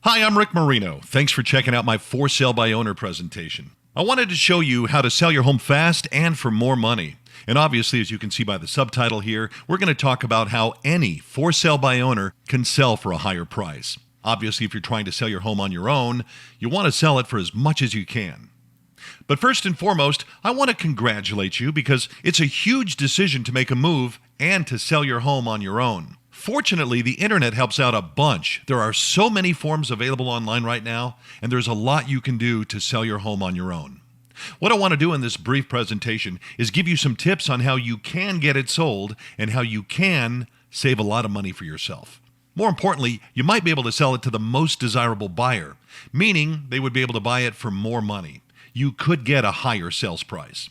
Hi, I'm Rick Marino. Thanks for checking out my For Sale by Owner presentation. I wanted to show you how to sell your home fast and for more money. And obviously, as you can see by the subtitle here, we're going to talk about how any For Sale by Owner can sell for a higher price. Obviously, if you're trying to sell your home on your own, you want to sell it for as much as you can. But first and foremost, I want to congratulate you because it's a huge decision to make a move and to sell your home on your own. Fortunately, the internet helps out a bunch. There are so many forms available online right now, and there's a lot you can do to sell your home on your own. What I want to do in this brief presentation is give you some tips on how you can get it sold and how you can save a lot of money for yourself. More importantly, you might be able to sell it to the most desirable buyer, meaning they would be able to buy it for more money. You could get a higher sales price.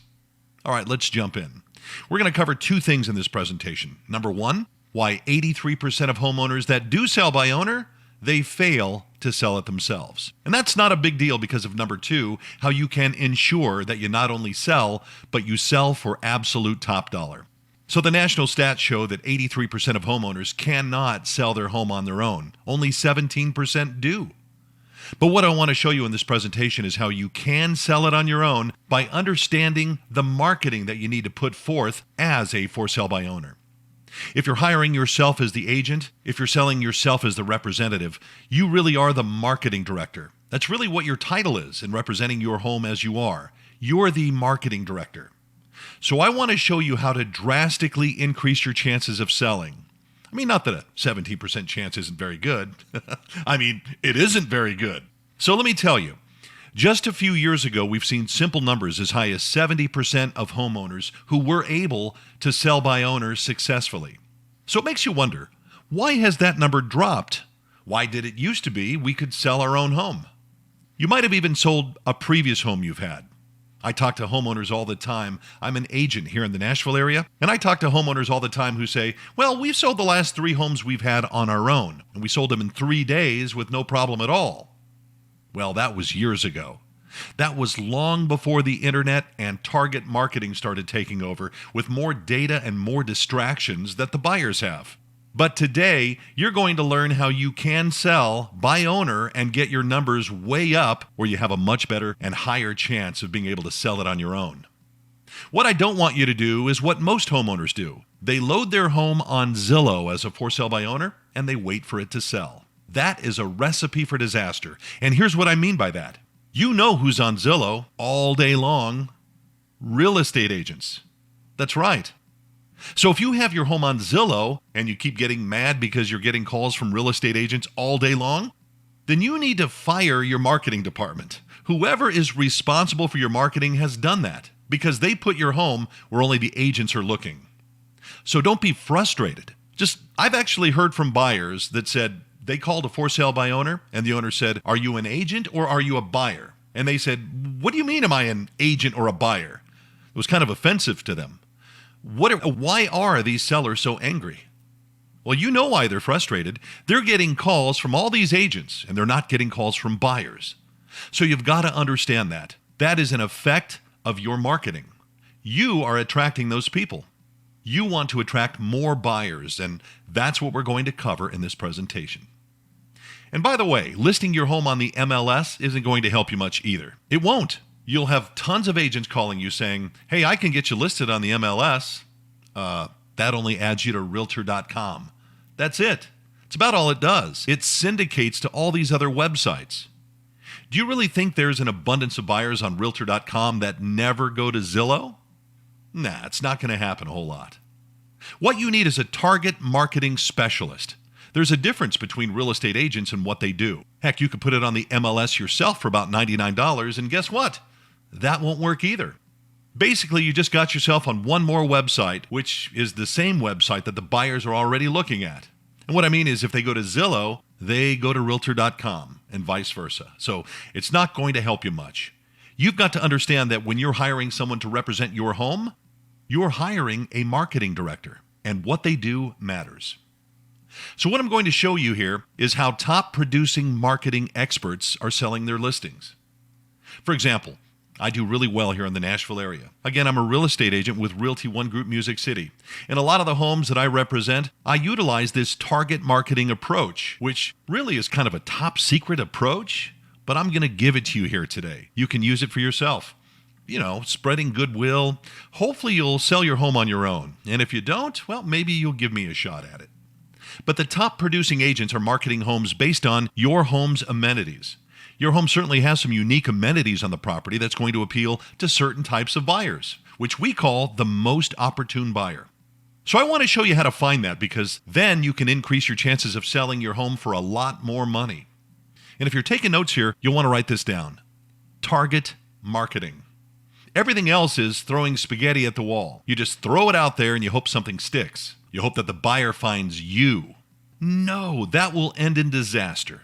All right, let's jump in. We're going to cover two things in this presentation. Number one, why 83% of homeowners that do sell by owner, they fail to sell it themselves. And that's not a big deal because of number two, how you can ensure that you not only sell, but you sell for absolute top dollar. So the national stats show that 83% of homeowners cannot sell their home on their own. Only 17% do. But what I want to show you in this presentation is how you can sell it on your own by understanding the marketing that you need to put forth as a for sale by owner. If you're hiring yourself as the agent, if you're selling yourself as the representative, you really are the marketing director. That's really what your title is in representing your home as you are. You're the marketing director. So I want to show you how to drastically increase your chances of selling. I mean, not that a 17% chance isn't very good. I mean, it isn't very good. So let me tell you, just a few years ago, we've seen simple numbers as high as 70% of homeowners who were able to sell by owners successfully. So it makes you wonder, why has that number dropped? Why did it used to be we could sell our own home? You might have even sold a previous home you've had. I talk to homeowners all the time. I'm an agent here in the Nashville area, and I talk to homeowners all the time who say, well, we've sold the last 3 homes we've had on our own, and we sold them in 3 days with no problem at all. Well, that was years ago. That was long before the internet and target marketing started taking over with more data and more distractions that the buyers have. But today, you're going to learn how you can sell by owner and get your numbers way up where you have a much better and higher chance of being able to sell it on your own. What I don't want you to do is what most homeowners do. They load their home on Zillow as a for sale by owner and they wait for it to sell. That is a recipe for disaster. And here's what I mean by that. You know who's on Zillow all day long. Real estate agents. That's right. So if you have your home on Zillow and you keep getting mad because you're getting calls from real estate agents all day long, then you need to fire your marketing department. Whoever is responsible for your marketing has done that because they put your home where only the agents are looking. So don't be frustrated. I've actually heard from buyers that said, they called a for sale by owner, and the owner said, are you an agent or are you a buyer? And they said, what do you mean am I an agent or a buyer? It was kind of offensive to them. Why are these sellers so angry? Well, you know why they're frustrated. They're getting calls from all these agents, and they're not getting calls from buyers. So you've got to understand that. That is an effect of your marketing. You are attracting those people. You want to attract more buyers, and that's what we're going to cover in this presentation. And by the way, listing your home on the MLS isn't going to help you much either. It won't. You'll have tons of agents calling you saying, hey, I can get you listed on the MLS. That only adds you to Realtor.com. That's it. It's about all it does. It syndicates to all these other websites. Do you really think there's an abundance of buyers on Realtor.com that never go to Zillow? Nah, it's not going to happen a whole lot. What you need is a target marketing specialist. There's a difference between real estate agents and what they do. Heck, you could put it on the MLS yourself for about $99, and guess what? That won't work either. Basically, you just got yourself on one more website, which is the same website that the buyers are already looking at. And what I mean is if they go to Zillow, they go to Realtor.com and vice versa. So it's not going to help you much. You've got to understand that when you're hiring someone to represent your home, you're hiring a marketing director, and what they do matters. So what I'm going to show you here is how top producing marketing experts are selling their listings. For example, I do really well here in the Nashville area. Again, I'm a real estate agent with Realty One Group Music City. In a lot of the homes that I represent, I utilize this target marketing approach, which really is kind of a top secret approach, but I'm going to give it to you here today. You can use it for yourself. Spreading goodwill. Hopefully you'll sell your home on your own. And if you don't, well, maybe you'll give me a shot at it. But the top producing agents are marketing homes based on your home's amenities. Your home certainly has some unique amenities on the property that's going to appeal to certain types of buyers, which we call the most opportune buyer. So I want to show you how to find that, because then you can increase your chances of selling your home for a lot more money. And if you're taking notes here, you'll want to write this down. Target marketing. Everything else is throwing spaghetti at the wall. You just throw it out there and you hope something sticks. You hope that the buyer finds you. No, that will end in disaster.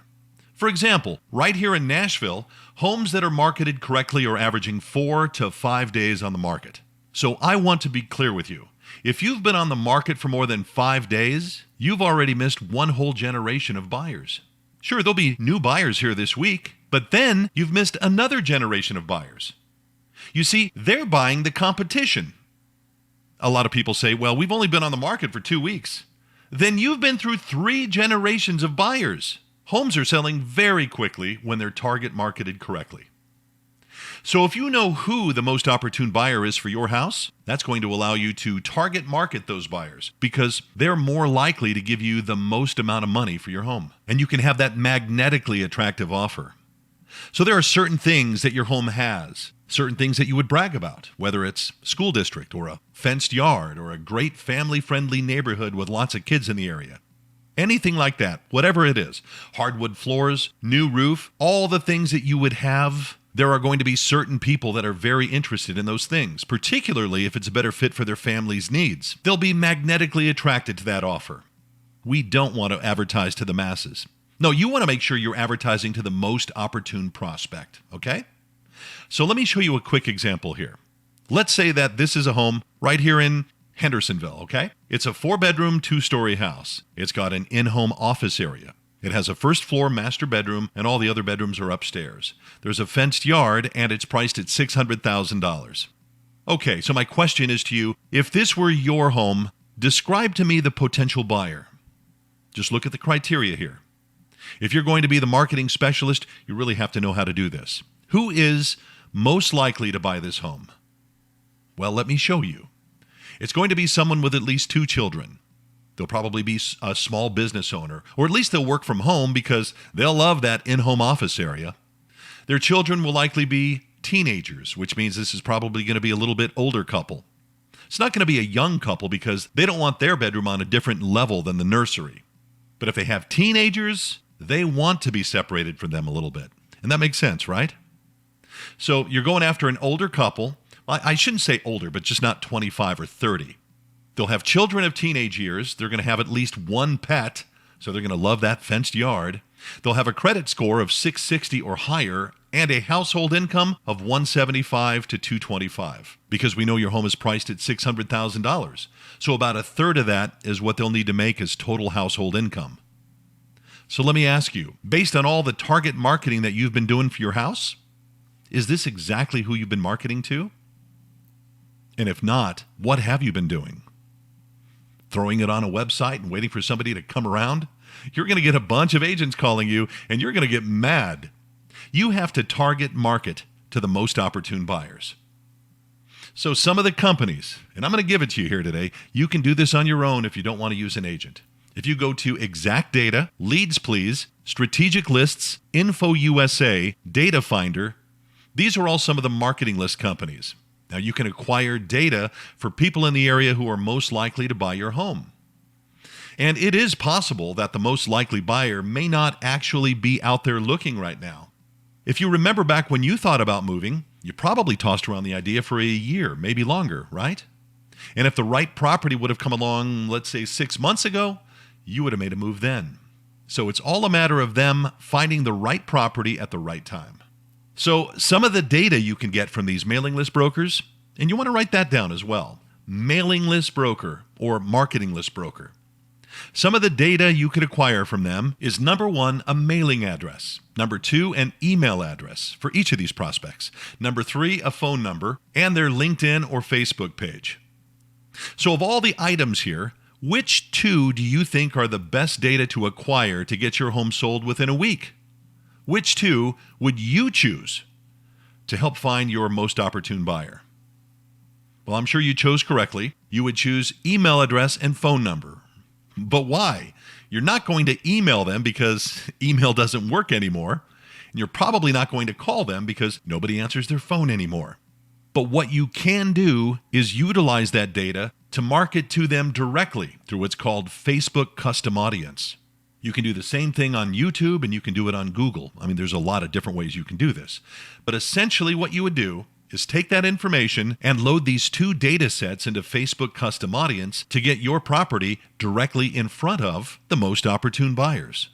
For example, right here in Nashville, homes that are marketed correctly are averaging 4 to 5 days on the market. So I want to be clear with you. If you've been on the market for more than 5 days, you've already missed one whole generation of buyers. Sure, there'll be new buyers here this week, but then you've missed another generation of buyers. You see, they're buying the competition. A lot of people say, well, we've only been on the market for 2 weeks. Then you've been through 3 generations of buyers. Homes are selling very quickly when they're target marketed correctly. So if you know who the most opportune buyer is for your house, that's going to allow you to target market those buyers, because they're more likely to give you the most amount of money for your home. And you can have that magnetically attractive offer. So there are certain things that your home has, certain things that you would brag about, whether it's school district or a fenced yard or a great family-friendly neighborhood with lots of kids in the area. Anything like that, whatever it is, hardwood floors, new roof, all the things that you would have, there are going to be certain people that are very interested in those things, particularly if it's a better fit for their family's needs. They'll be magnetically attracted to that offer. We don't want to advertise to the masses. No, you want to make sure you're advertising to the most opportune prospect, okay? So let me show you a quick example here. Let's say that this is a home right here in Hendersonville, okay? It's a 4-bedroom, 2-story house. It's got an in-home office area. It has a first-floor master bedroom, and all the other bedrooms are upstairs. There's a fenced yard, and it's priced at $600,000. Okay, so my question is to you, if this were your home, describe to me the potential buyer. Just look at the criteria here. If you're going to be the marketing specialist, you really have to know how to do this. Who is most likely to buy this home? Well, let me show you. It's going to be someone with at least 2 children. They'll probably be a small business owner, or at least they'll work from home because they'll love that in-home office area. Their children will likely be teenagers, which means this is probably going to be a little bit older couple. It's not going to be a young couple because they don't want their bedroom on a different level than the nursery. But if they have teenagers, they want to be separated from them a little bit. And that makes sense, right? So you're going after an older couple. I shouldn't say older, but just not 25 or 30. They'll have children of teenage years. They're going to have at least one pet, so they're going to love that fenced yard. They'll have a credit score of 660 or higher and a household income of $175 to $225, because we know your home is priced at $600,000. So about a third of that is what they'll need to make as total household income. So let me ask you, based on all the target marketing that you've been doing for your house, is this exactly who you've been marketing to? And if not, what have you been doing? Throwing it on a website and waiting for somebody to come around? You're going to get a bunch of agents calling you, and you're going to get mad. You have to target market to the most opportune buyers. So some of the companies, and I'm going to give it to you here today, you can do this on your own if you don't want to use an agent. If you go to Exact Data, Leads Please, Strategic Lists, Info USA, Data Finder, these are all some of the marketing list companies. Now, you can acquire data for people in the area who are most likely to buy your home. And it is possible that the most likely buyer may not actually be out there looking right now. If you remember back when you thought about moving, you probably tossed around the idea for a year, maybe longer, right? And if the right property would have come along, let's say 6 months ago, you would have made a move then. So it's all a matter of them finding the right property at the right time. So some of the data you can get from these mailing list brokers, and you want to write that down as well, mailing list broker or marketing list broker. Some of the data you could acquire from them is number one, a mailing address. Number two, an email address for each of these prospects. Number three, a phone number and their LinkedIn or Facebook page. So of all the items here, which two do you think are the best data to acquire to get your home sold within a week? Which two would you choose to help find your most opportune buyer? Well, I'm sure you chose correctly. You would choose email address and phone number. But why? You're not going to email them because email doesn't work anymore. And you're probably not going to call them because nobody answers their phone anymore. But what you can do is utilize that data to market to them directly through what's called Facebook Custom Audience. You can do the same thing on YouTube and you can do it on Google. I mean, there's a lot of different ways you can do this. But essentially what you would do is take that information and load these two data sets into Facebook Custom Audience to get your property directly in front of the most opportune buyers.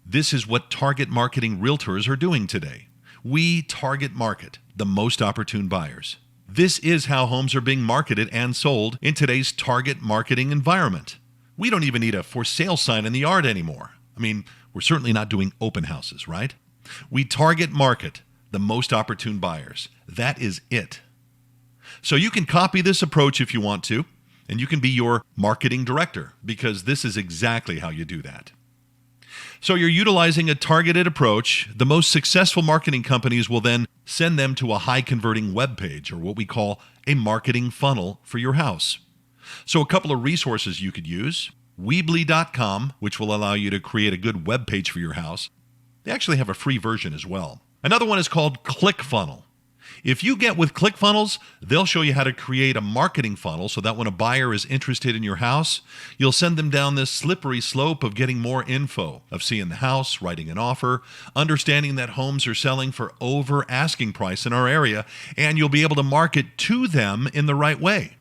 This is what target marketing realtors are doing today. We target market the most opportune buyers. This is how homes are being marketed and sold in today's target marketing environment. We don't even need a for sale sign in the yard anymore. I mean, we're certainly not doing open houses, right? We target market the most opportune buyers. That is it. So you can copy this approach if you want to, and you can be your marketing director because this is exactly how you do that. So you're utilizing a targeted approach. The most successful marketing companies will then send them to a high converting web page or what we call a marketing funnel for your house. So a couple of resources you could use, Weebly.com, which will allow you to create a good web page for your house. They actually have a free version as well. Another one is called ClickFunnels. If you get with ClickFunnels, they'll show you how to create a marketing funnel so that when a buyer is interested in your house, you'll send them down this slippery slope of getting more info, of seeing the house, writing an offer, understanding that homes are selling for over asking price in our area, and you'll be able to market to them in the right way.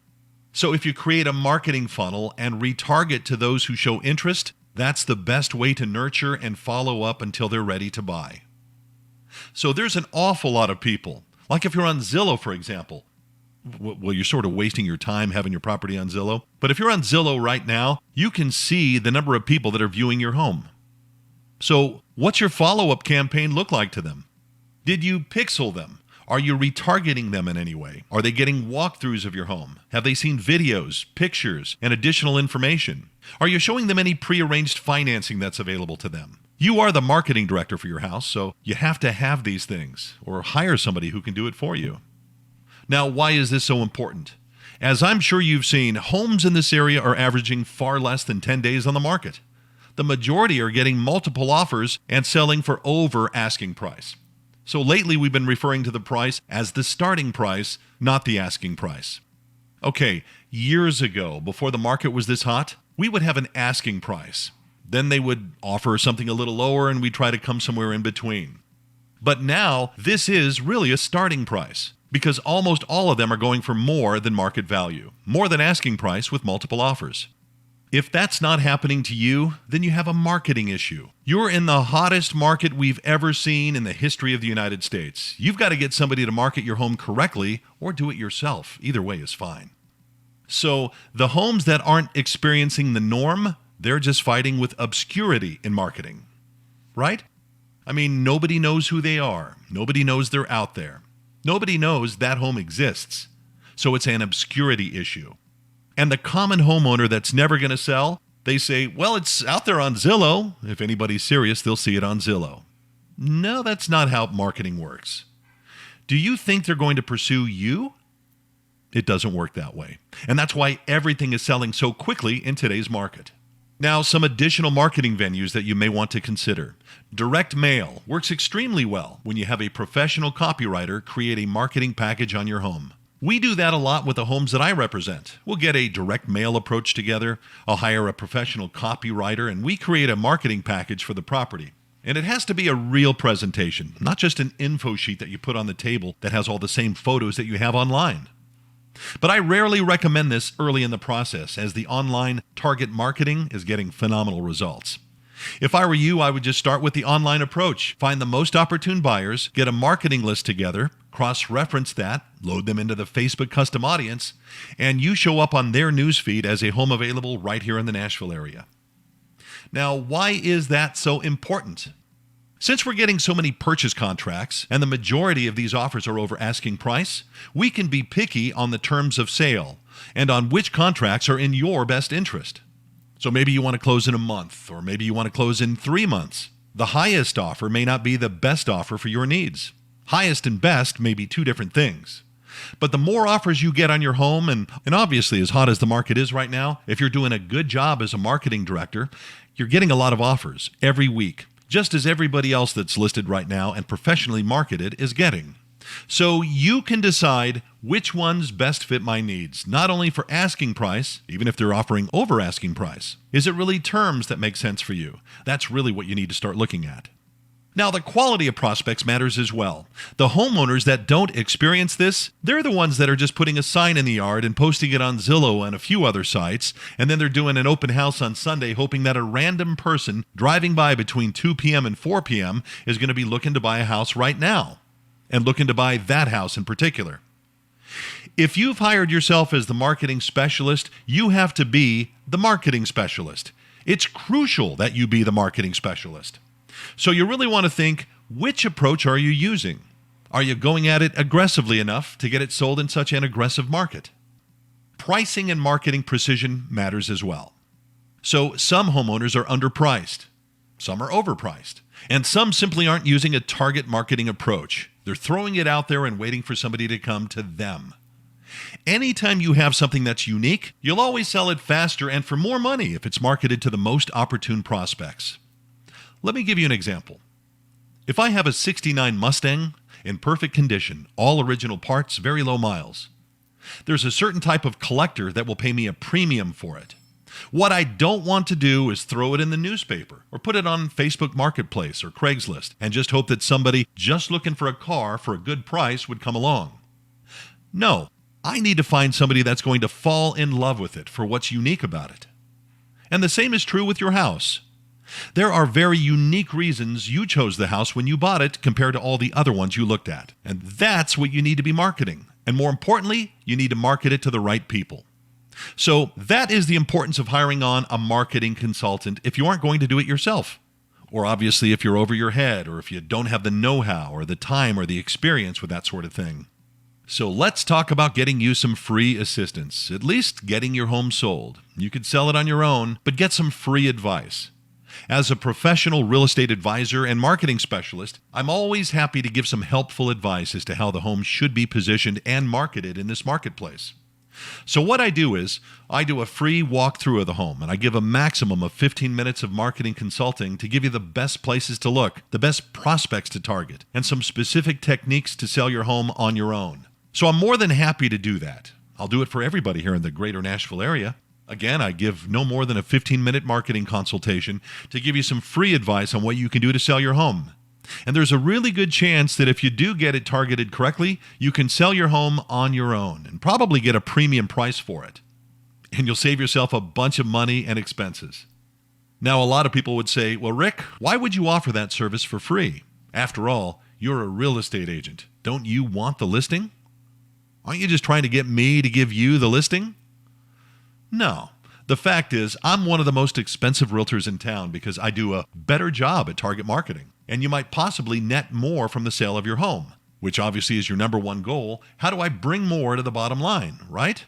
So if you create a marketing funnel and retarget to those who show interest, that's the best way to nurture and follow up until they're ready to buy. So there's an awful lot of people. Like if you're on Zillow, for example. Well, you're sort of wasting your time having your property on Zillow. But if you're on Zillow right now, you can see the number of people that are viewing your home. So what's your follow-up campaign look like to them? Did you pixel them? Are you retargeting them in any way? Are they getting walkthroughs of your home? Have they seen videos, pictures, and additional information? Are you showing them any prearranged financing that's available to them? You are the marketing director for your house, so you have to have these things or hire somebody who can do it for you. Now, why is this so important? As I'm sure you've seen, homes in this area are averaging far less than 10 days on the market. The majority are getting multiple offers and selling for over asking price. So lately we've been referring to the price as the starting price, not the asking price. Okay, years ago, before the market was this hot, we would have an asking price. Then they would offer something a little lower and we'd try to come somewhere in between. But now this is really a starting price because almost all of them are going for more than market value, more than asking price with multiple offers. If that's not happening to you, then you have a marketing issue. You're in the hottest market we've ever seen in the history of the United States. You've got to get somebody to market your home correctly or do it yourself. Either way is fine. So the homes that aren't experiencing the norm, they're just fighting with obscurity in marketing, right? I mean, nobody knows who they are. Nobody knows they're out there. Nobody knows that home exists. So it's an obscurity issue. And the common homeowner that's never going to sell, they say, well, it's out there on Zillow. If anybody's serious, they'll see it on Zillow. No, that's not how marketing works. Do you think they're going to pursue you? It doesn't work that way. And that's why everything is selling so quickly in today's market. Now, some additional marketing venues that you may want to consider. Direct mail works extremely well when you have a professional copywriter create a marketing package on your home. We do that a lot with the homes that I represent. We'll get a direct mail approach together. I'll hire a professional copywriter, and we create a marketing package for the property. And it has to be a real presentation, not just an info sheet that you put on the table that has all the same photos that you have online. But I rarely recommend this early in the process, as the online target marketing is getting phenomenal results. If I were you, I would just start with the online approach. Find the most opportune buyers, get a marketing list together, cross-reference that, load them into the Facebook custom audience, and you show up on their newsfeed as a home available right here in the Nashville area. Now, why is that so important? Since we're getting so many purchase contracts, and the majority of these offers are over asking price, we can be picky on the terms of sale and on which contracts are in your best interest. So maybe you want to close in a month, or maybe you want to close in 3 months. The highest offer may not be the best offer for your needs. Highest and best may be two different things. But the more offers you get on your home, and obviously as hot as the market is right now, if you're doing a good job as a marketing director, you're getting a lot of offers every week, just as everybody else that's listed right now and professionally marketed is getting. So you can decide which ones best fit my needs, not only for asking price, even if they're offering over asking price. Is it really terms that make sense for you? That's really what you need to start looking at. Now, the quality of prospects matters as well. The homeowners that don't experience this, they're the ones that are just putting a sign in the yard and posting it on Zillow and a few other sites, and then they're doing an open house on Sunday hoping that a random person driving by between 2 p.m. and 4 p.m. is going to be looking to buy a house right now, and looking to buy that house in particular. If you've hired yourself as the marketing specialist, you have to be the marketing specialist. It's crucial that you be the marketing specialist. So you really want to think, which approach are you using? Are you going at it aggressively enough to get it sold in such an aggressive market? Pricing and marketing precision matters as well. So some homeowners are underpriced, some are overpriced, and some simply aren't using a target marketing approach. They're throwing it out there and waiting for somebody to come to them. Anytime you have something that's unique, you'll always sell it faster and for more money if it's marketed to the most opportune prospects. Let me give you an example. If I have a '69 Mustang in perfect condition, all original parts, very low miles, there's a certain type of collector that will pay me a premium for it. What I don't want to do is throw it in the newspaper or put it on Facebook Marketplace or Craigslist and just hope that somebody just looking for a car for a good price would come along. No, I need to find somebody that's going to fall in love with it for what's unique about it. And the same is true with your house. There are very unique reasons you chose the house when you bought it compared to all the other ones you looked at. And that's what you need to be marketing. And more importantly, you need to market it to the right people. So that is the importance of hiring on a marketing consultant if you aren't going to do it yourself. Or obviously if you're over your head, or if you don't have the know-how or the time or the experience with that sort of thing. So let's talk about getting you some free assistance, at least getting your home sold. You could sell it on your own, but get some free advice. As a professional real estate advisor and marketing specialist, I'm always happy to give some helpful advice as to how the home should be positioned and marketed in this marketplace. So what I do is, I do a free walkthrough of the home, and I give a maximum of 15 minutes of marketing consulting to give you the best places to look, the best prospects to target, and some specific techniques to sell your home on your own. So I'm more than happy to do that. I'll do it for everybody here in the greater Nashville area. Again, I give no more than a 15-minute marketing consultation to give you some free advice on what you can do to sell your home. And there's a really good chance that if you do get it targeted correctly, you can sell your home on your own and probably get a premium price for it. And you'll save yourself a bunch of money and expenses. Now, a lot of people would say, well, Rick, why would you offer that service for free? After all, you're a real estate agent. Don't you want the listing? Aren't you just trying to get me to give you the listing? No. The fact is, I'm one of the most expensive realtors in town because I do a better job at target marketing. And you might possibly net more from the sale of your home, which obviously is your number one goal. How do I bring more to the bottom line, right?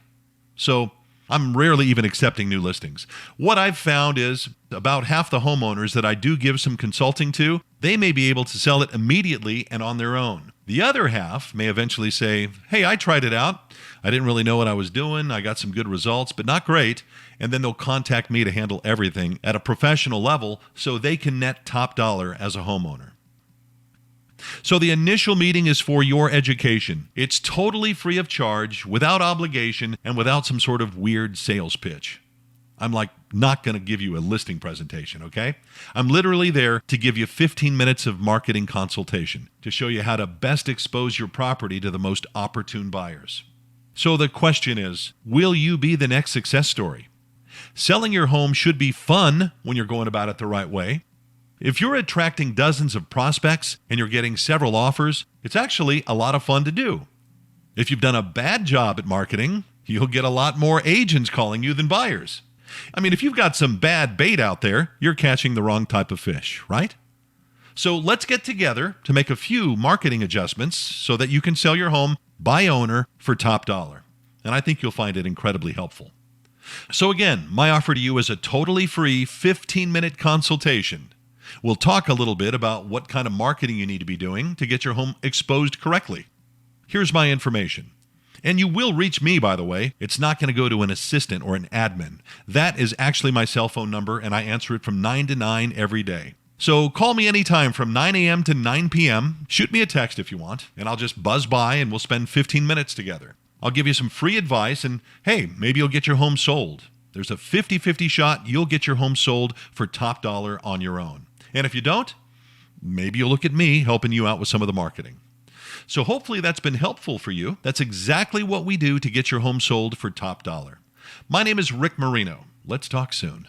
So I'm rarely even accepting new listings. What I've found is about half the homeowners that I do give some consulting to, they may be able to sell it immediately and on their own. The other half may eventually say, hey, I tried it out. I didn't really know what I was doing. I got some good results, but not great. And then they'll contact me to handle everything at a professional level so they can net top dollar as a homeowner. So the initial meeting is for your education. It's totally free of charge, without obligation, and without some sort of weird sales pitch. I'm not going to give you a listing presentation, okay? I'm literally there to give you 15 minutes of marketing consultation to show you how to best expose your property to the most opportune buyers. So the question is, will you be the next success story? Selling your home should be fun when you're going about it the right way. If you're attracting dozens of prospects and you're getting several offers, it's actually a lot of fun to do. If you've done a bad job at marketing, you'll get a lot more agents calling you than buyers. I mean, if you've got some bad bait out there, you're catching the wrong type of fish, right? So let's get together to make a few marketing adjustments so that you can sell your home by owner for top dollar. And I think you'll find it incredibly helpful. So again, my offer to you is a totally free 15-minute consultation. We'll talk a little bit about what kind of marketing you need to be doing to get your home exposed correctly. Here's my information. And you will reach me, by the way. It's not going to go to an assistant or an admin. That is actually my cell phone number, and I answer it from 9 to 9 every day. So call me anytime from 9 a.m. to 9 p.m. Shoot me a text if you want, and I'll just buzz by and we'll spend 15 minutes together. I'll give you some free advice, and hey, maybe you'll get your home sold. There's a 50-50 shot you'll get your home sold for top dollar on your own. And if you don't, maybe you'll look at me helping you out with some of the marketing. So hopefully that's been helpful for you. That's exactly what we do to get your home sold for top dollar. My name is Rick Marino. Let's talk soon.